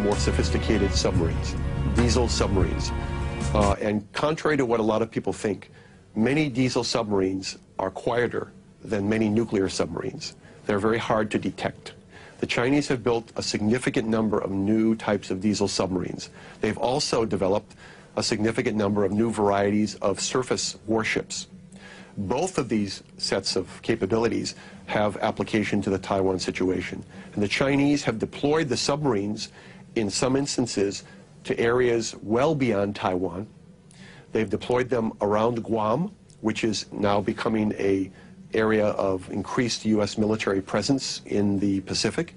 more sophisticated submarines, diesel submarines. And contrary to what a lot of people think, many diesel submarines are quieter than many nuclear submarines. They're very hard to detect. The Chinese have built a significant number of new types of diesel submarines. They've also developed a significant number of new varieties of surface warships. Both of these sets of capabilities have application to the Taiwan situation. And the Chinese have deployed the submarines in some instances to areas well beyond Taiwan. They've deployed them around Guam, which is now becoming an area of increased U.S. military presence in the Pacific.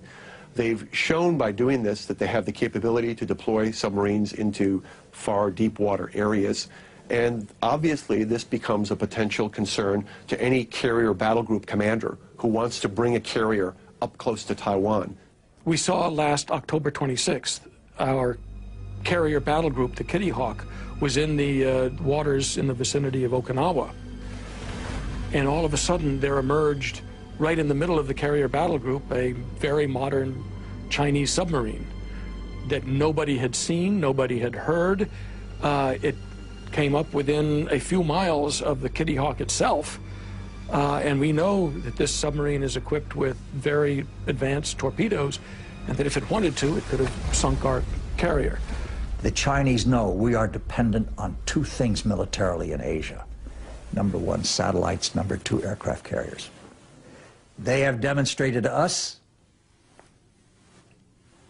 They've shown by doing this that they have the capability to deploy submarines into far deep water areas. And obviously this becomes a potential concern to any carrier battle group commander who wants to bring a carrier up close to Taiwan. We saw last October 26th, our carrier battle group, the Kitty Hawk, was in the waters in the vicinity of Okinawa. And all of a sudden there emerged, right in the middle of the carrier battle group, a very modern Chinese submarine that nobody had seen, nobody had heard. It came up within a few miles of the Kitty Hawk itself. And we know that this submarine is equipped with very advanced torpedoes, and that if it wanted to, it could have sunk our carrier. The Chinese know we are dependent on two things militarily in Asia. Number one, satellites. Number two, aircraft carriers. They have demonstrated to us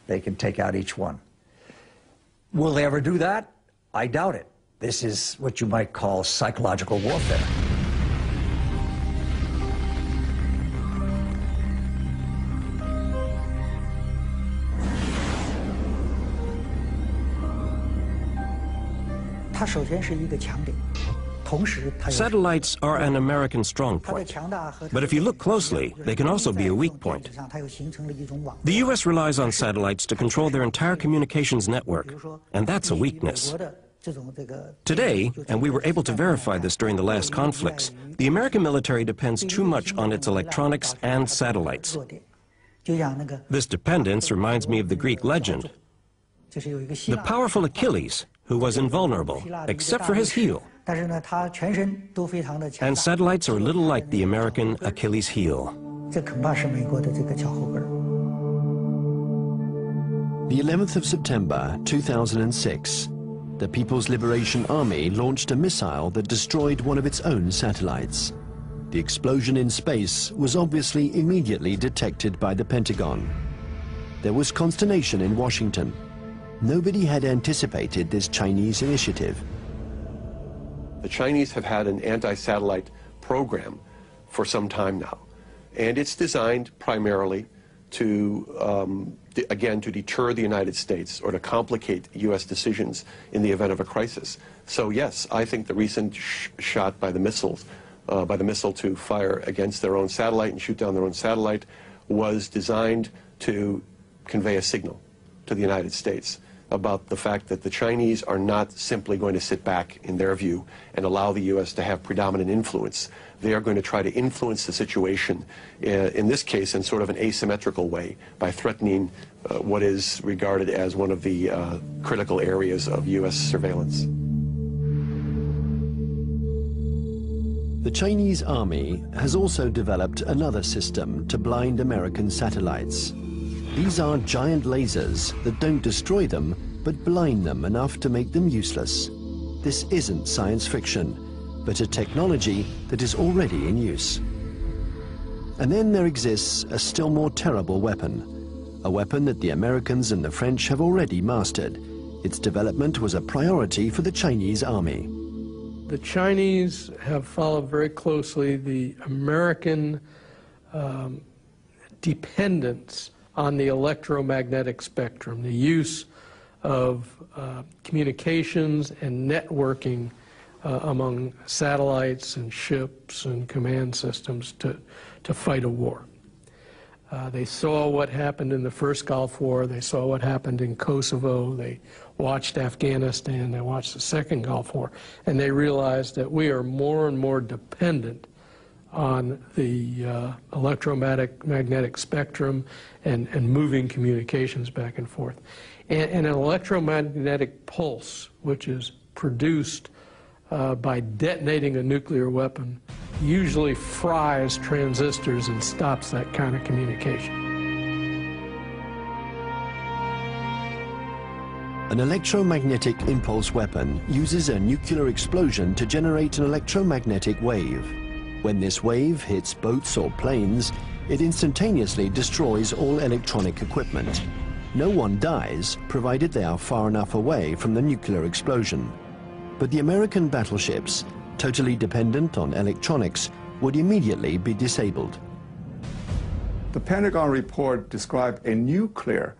they can take out each one. Will they ever do that? I doubt it. This is what you might call psychological warfare. Satellites are an American strong point, but if you look closely, they can also be a weak point. The U.S. relies on satellites to control their entire communications network, and that's a weakness. Today, and we were able to verify this during the last conflicts, the American military depends too much on its electronics and satellites. This dependence reminds me of the Greek legend. The powerful Achilles, who was invulnerable, except for his heel. And satellites are a little like the American Achilles heel. The 11th of September 2006, the People's Liberation Army launched a missile that destroyed one of its own satellites. The explosion in space was obviously immediately detected by the Pentagon. There was consternation in Washington. Nobody had anticipated this Chinese initiative. The Chinese have had an anti-satellite program for some time now, and it's designed primarily to, again, to deter the United States or to complicate U.S. decisions in the event of a crisis. So yes, I think the recent shot by the missile to fire against their own satellite and shoot down their own satellite was designed to convey a signal to the United States about the fact that the Chinese are not simply going to sit back, in their view, and allow the U.S. to have predominant influence. They are going to try to influence the situation, in this case, in sort of an asymmetrical way, by threatening what is regarded as one of the critical areas of U.S. surveillance. The Chinese army has also developed another system to blind American satellites. These are giant lasers that don't destroy them, but blind them enough to make them useless. This isn't science fiction, but a technology that is already in use. And then there exists a still more terrible weapon, a weapon that the Americans and the French have already mastered. Its development was a priority for the Chinese army. The Chinese have followed very closely the American dependence on the electromagnetic spectrum, the use of communications and networking among satellites and ships and command systems to fight a war. They saw what happened in the first Gulf War, they saw what happened in Kosovo, they watched Afghanistan, they watched the second Gulf War, and they realized that we are more and more dependent on the electromagnetic spectrum and moving communications back and forth. And an electromagnetic pulse, which is produced by detonating a nuclear weapon, usually fries transistors and stops that kind of communication. An electromagnetic impulse weapon uses a nuclear explosion to generate an electromagnetic wave. When this wave hits boats or planes, it instantaneously destroys all electronic equipment. No one dies, provided they are far enough away from the nuclear explosion. But the American battleships, totally dependent on electronics, would immediately be disabled. The Pentagon report described a nuclear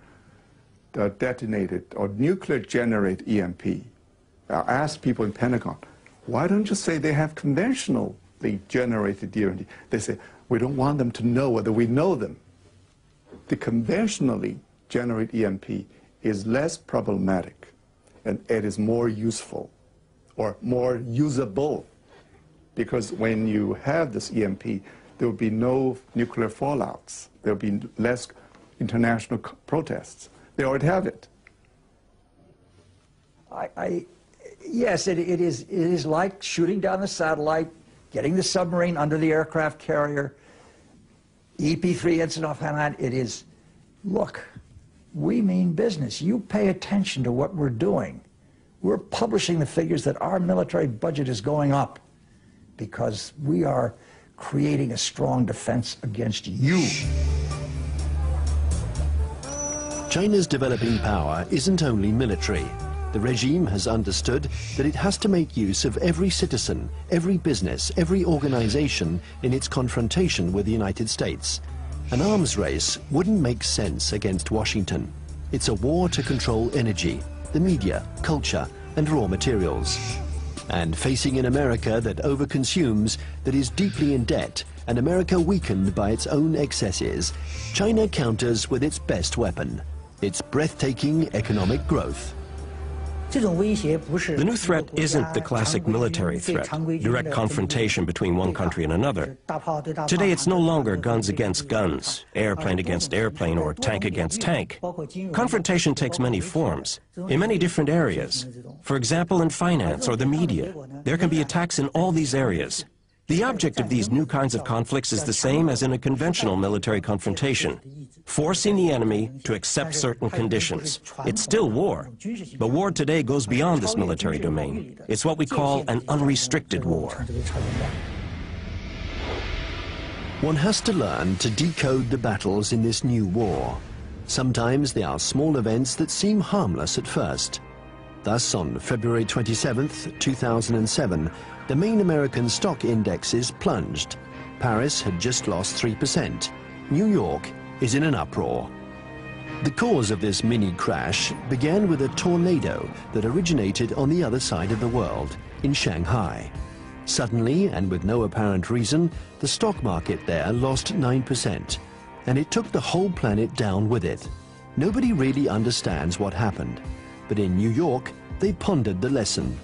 detonated or nuclear generated EMP. I asked people in Pentagon, why don't you say they have conventionally generated EMP? They say, we don't want them to know whether we know them. The conventionally generated EMP is less problematic, and it is more useful or more usable, because when you have this EMP, there will be no nuclear fallouts. There will be less international protests. They already have it. Yes, it is like shooting down the satellite, getting the submarine under the aircraft carrier, EP-3 incident off Hainan. It is, look, we mean business. You pay attention to what we're doing. We're publishing the figures that our military budget is going up because we are creating a strong defense against you. China's developing power isn't only military. The regime has understood that it has to make use of every citizen, every business, every organization in its confrontation with the United States. An arms race wouldn't make sense against Washington. It's a war to control energy, the media, culture, and raw materials. And facing an America that overconsumes, that is deeply in debt, an America weakened by its own excesses, China counters with its best weapon, its breathtaking economic growth. The new threat isn't the classic military threat, direct confrontation between one country and another. Today it's no longer guns against guns, airplane against airplane, or tank against tank. Confrontation takes many forms, in many different areas. For example, in finance or the media, there can be attacks in all these areas. The object of these new kinds of conflicts is the same as in a conventional military confrontation, forcing the enemy to accept certain conditions. It's still war, but war today goes beyond this military domain. It's what we call an unrestricted war. One has to learn to decode the battles in this new war. Sometimes they are small events that seem harmless at first. Thus, on February 27th, 2007, the main American stock indexes plunged. Paris had just lost 3%. New York is in an uproar. The cause of this mini crash began with a tornado that originated on the other side of the world, in Shanghai. Suddenly, and with no apparent reason, the stock market there lost 9%, and it took the whole planet down with it. Nobody really understands what happened, but in New York, they pondered the lesson.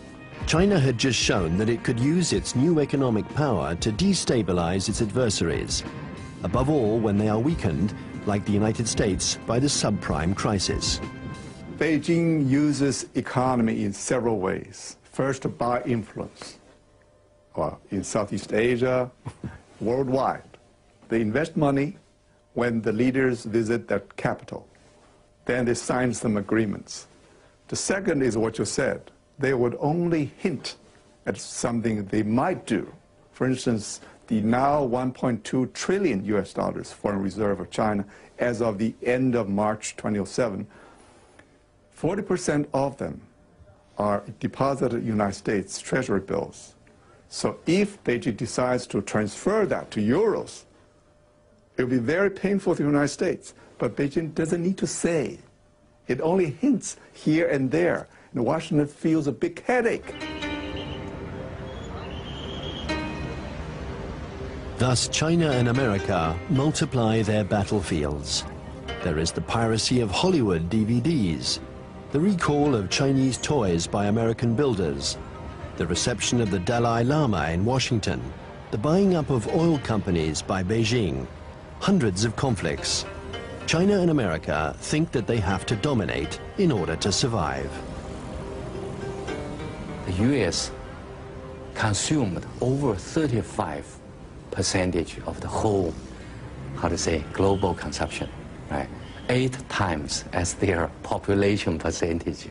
China had just shown that it could use its new economic power to destabilize its adversaries, above all when they are weakened, like the United States, by the subprime crisis. Beijing uses economy in several ways. First, by influence, or in Southeast Asia, worldwide. They invest money when the leaders visit their capital. Then they sign some agreements. The second is what you said. They would only hint at something they might do. For instance, the now $1.2 trillion foreign reserve of China as of the end of March 2007, 40% of them are deposited in United States Treasury bills. So if Beijing decides to transfer that to euros, it will be very painful to the United States. But Beijing doesn't need to say. It only hints here and there. And Washington feels a big headache. Thus, China and America multiply their battlefields. There is the piracy of Hollywood DVDs, the recall of Chinese toys by American builders, the reception of the Dalai Lama in Washington, the buying up of oil companies by Beijing, hundreds of conflicts. China and America think that they have to dominate in order to survive. The U.S. consumed over 35% of the whole, global consumption, right? 8 times as their population percentage.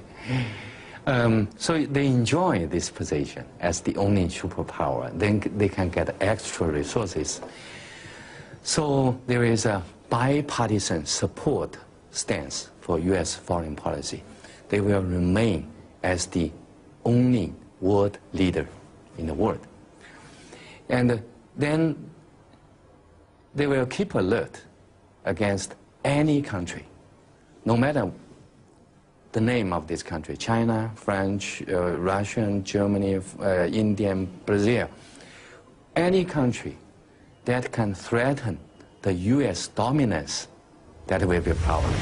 So they enjoy this position as the only superpower. Then they can get extra resources. So there is a bipartisan support stance for U.S. foreign policy. They will remain as the only world leader in the world. And then they will keep alert against any country, no matter the name of this country, China, French, Russian, Germany, India, Brazil, any country that can threaten the U.S. dominance, that will be a problem.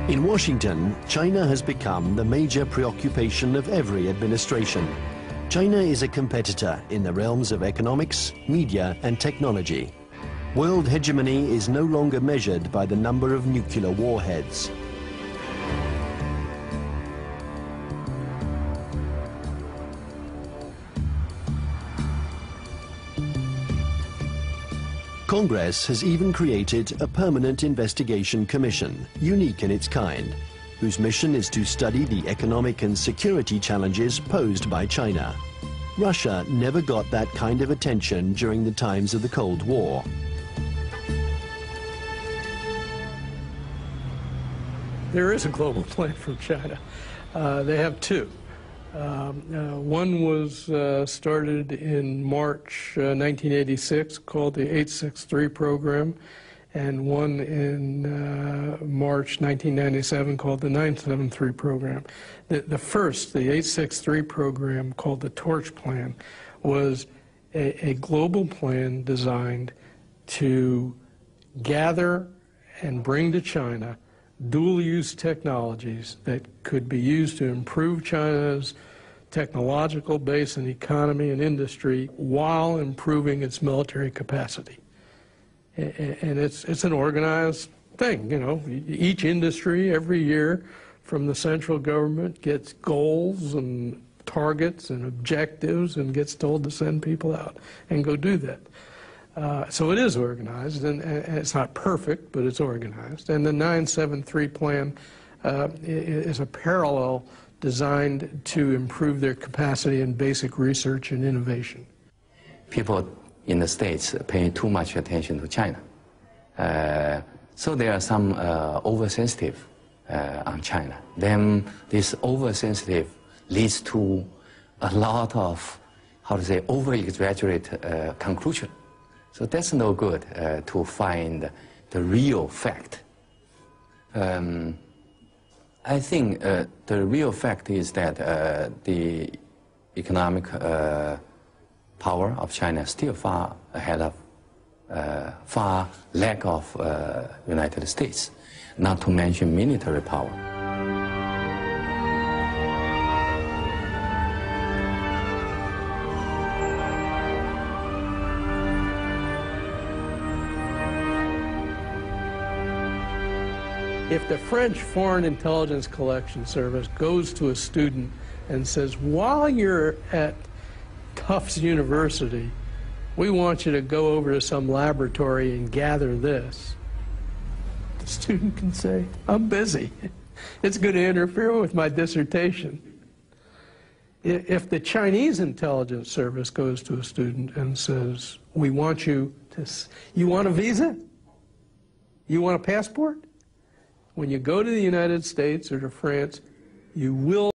In Washington, China has become the major preoccupation of every administration. China is a competitor in the realms of economics, media, and technology. World hegemony is no longer measured by the number of nuclear warheads. Congress has even created a permanent investigation commission, unique in its kind, whose mission is to study the economic and security challenges posed by China. Russia never got that kind of attention during the times of the Cold War. There is a global plan from China. They have two. One was started in March 1986, called the 863 program, and one in March 1997 called the 973 program. The first, the 863 program, called the Torch Plan, was a global plan designed to gather and bring to China dual-use technologies that could be used to improve China's technological base and economy and industry while improving its military capacity. And it's an organized thing, you know. Each industry every year from the central government gets goals and targets and objectives and gets told to send people out and go do that. So it is organized, and it's not perfect, but it's organized. And the 973 plan is a parallel designed to improve their capacity in basic research and innovation. People in the States pay too much attention to China. So there are some oversensitive on China. Then this oversensitive leads to a lot of, over-exaggerate conclusion. So that's no good to find the real fact. I think the real fact is that the economic power of China is still far ahead of, far lack of United States, not to mention military power. If the French Foreign Intelligence Collection Service goes to a student and says, while you're at Tufts University, we want you to go over to some laboratory and gather this, the student can say, I'm busy. It's going to interfere with my dissertation. If the Chinese intelligence service goes to a student and says, we want you to, you want a visa? You want a passport? When you go to the United States or to France, you will